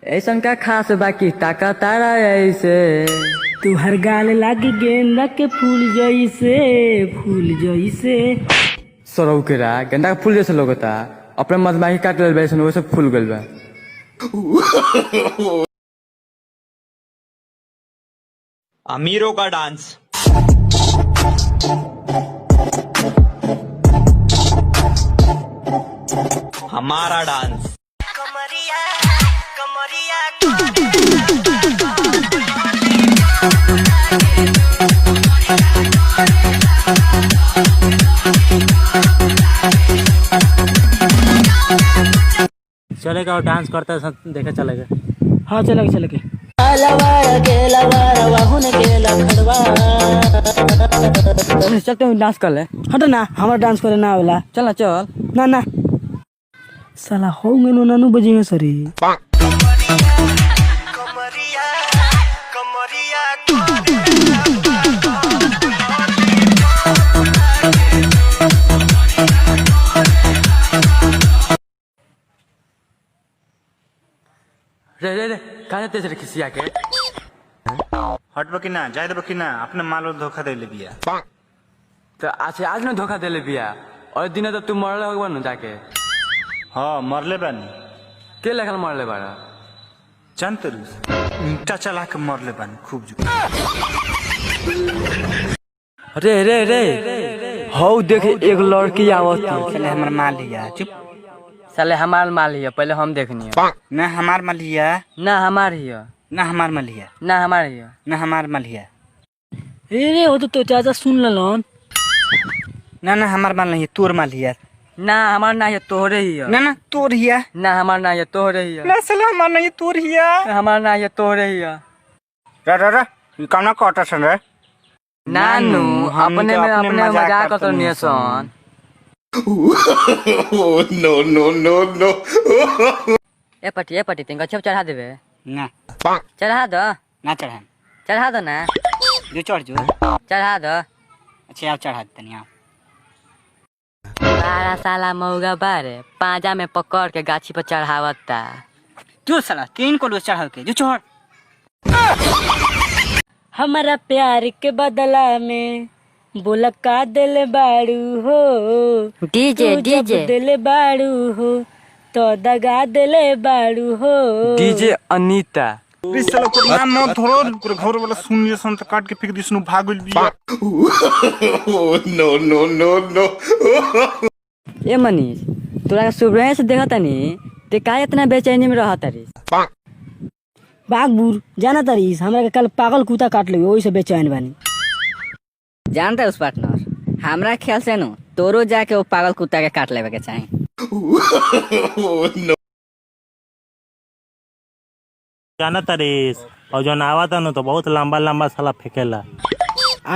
ऐसा का खास बाकी ताका तारा ऐसे तुहर गाल लागी गेंदा के फूल जैसे सरौ के रा गेंदा का फूल जैसे लगता अपने मधमाखी काट ले वैसे वैसे फूल गइल बा। अमीरों का डांस। हमारा डांस। कमरिया कमरिया चलेगा और डांस करता है देखे चलेगा। हाँ चलेगा चलते हैं डांस कर ले। हटो ना हमारा डांस करे ना वाला चल ना चल। ना ना साला हो गए नानू बजी में सरी कमरिया कमरिया रे कहाँ जाते रे खिसिया के हटबो कि ना जाए देबो कि ना अपने माल धोखा दे ले बिया। तो आज न धोखा दे ले बिया और दिन तो तू मरले होगा न जाके। हाँ मरले बानी के लेखल मरले बाड़ा जानते ईंटा चला के मरले बानी खूब जो। रे हो देख एक लड़की आवत चले हमार माल लिया चुप। साले हमार माल हिया पहले हम देखनी है। ना हमार माल लिया ना हमार हिया ना हमार माल लिया ना हमार हिया ना हमार माल लिया रे हो तो चाचा सुन ललन ना ना हमार माल नहीं तोर माल लिया ना हमार ना हिया तोहरे हिया ना ना तोर हिया ना हमार ना हिया तोहरे हिया ना साला हमार नहीं तोर हिया हमार ना हिया तोहरे हिया। रा ई कामना कटा सन रे नानू अपने में अपने मजाक करत नियसन। नो ए पटी तिनका छप चढ़ा देबे ना चढ़ा दो ना चढ़ा चढ़ा दो ना जो चढ़ जो चढ़ा दो। अच्छा आप चढ़ा देतनी आप सारा साला मौगा बारे पांजा में पकड़ के गाछी पर चढ़ावता। जो साला तीन को चढ़ा के जो चढ़। हमारा प्यार के बदला में बोला का दिल बाड़ू हो डीजे तू जब दिल बाड़ू हो तो दगा दिल बाड़ू हो। डीजे अनीता इस साला को नाम मत धरो पूरे घर वाला सुन लिया सन तो काट के फेंक दिसनु भागल बिया। नो ए मनीष तोरा सुबह से देखा तनी ते का इतना बेचैनी में रहता रे। बागबूर जाना तारीस हमरा के कल पागल कुत्ता काट ले वही से बेचैन बानी। जानता है उस पार्टनर हमरा ख्याल से नो तोरो जाके वो पागल कुत्ता के काट लेवे के चाही। जाना तारीस और जो आवा था तो बहुत लंबा लंबा साला फेंकेला।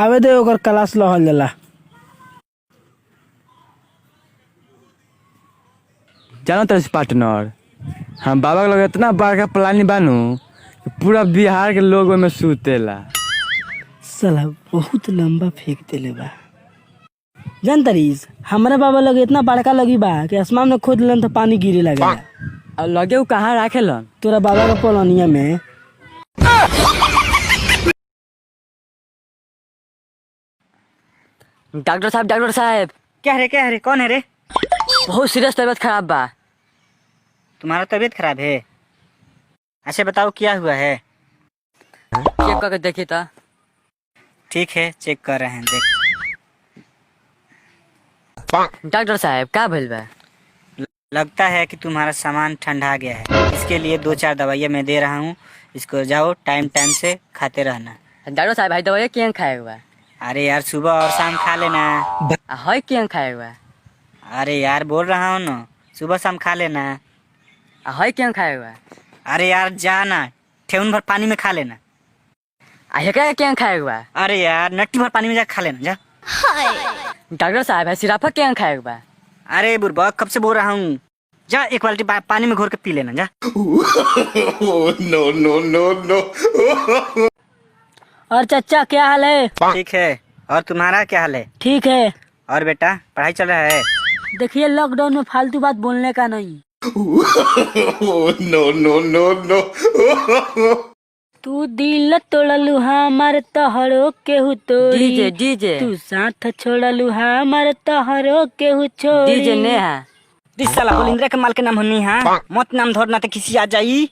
आवे दे ओकर क्लास लहल जाला। जाना तेरे पार्टनर हम बाबा के लगे इतना बड़का प्लानी बानू कि पूरा बिहार के लोग में सुतेला। साला बहुत लंबा फेंक देले बा। जान तारीस हमारे बाबा लगे इतना बड़का लगी बा कि आसमान में खोद लेन तो पानी गिरे लगेला। और लगे वो कहाँ राखेलन तोरा बाबा का पोलनिया में। डॉक्टर साहब क्या है रे कौन है रे? बहुत सीरियस तबीयत खराब बा। तुम्हारा तबीयत खराब है? अच्छा बताओ क्या हुआ है? चेक करके देखिए तो। ठीक है चेक कर रहे हैं देख। डॉक्टर साहब क्या भइल बा? लगता है कि तुम्हारा सामान ठंडा गया है। इसके लिए 2-4 दवाइयाँ मैं दे रहा हूँ। इसको जाओ टाइम से खाते रहना। डॉक्टर साहब भाई दवाई क्या खाए हुआ? अरे यार सुबह और शाम खा लेना। है क्या खाए हुआ? अरे यार बोल रहा हूँ ना सुबह शाम खा लेना। है क्या खाए हुआ? अरे यार जाना ठेउन भर पानी में खा लेना। क्या खाए हुआ? अरे यार नट्टी भर पानी में जा खा लेना जा। डॉक्टर साहब है सिराफा क्या खाए हुआ? अरे बुरबा कब से बोल रहा हूँ जा एक बाल्टी पानी में घोर के पी लेना जा। नो। और चाचा क्या हाल है? ठीक है और तुम्हारा क्या हाल है? ठीक है। और बेटा पढ़ाई चल रहा है? देखिए लॉकडाउन में फालतू बात बोलने का नहीं। तू दिल तोड़लू हमार तोहरो केहू तोड़ी डीजे डीजे तू साथ छोड़लू हमार तोहरो केहू छोड़ी डीजे नेहा दिस साला बोलिंद्र के माल के नाम हनी हाँ मत नाम धरना तो किसी आ जाई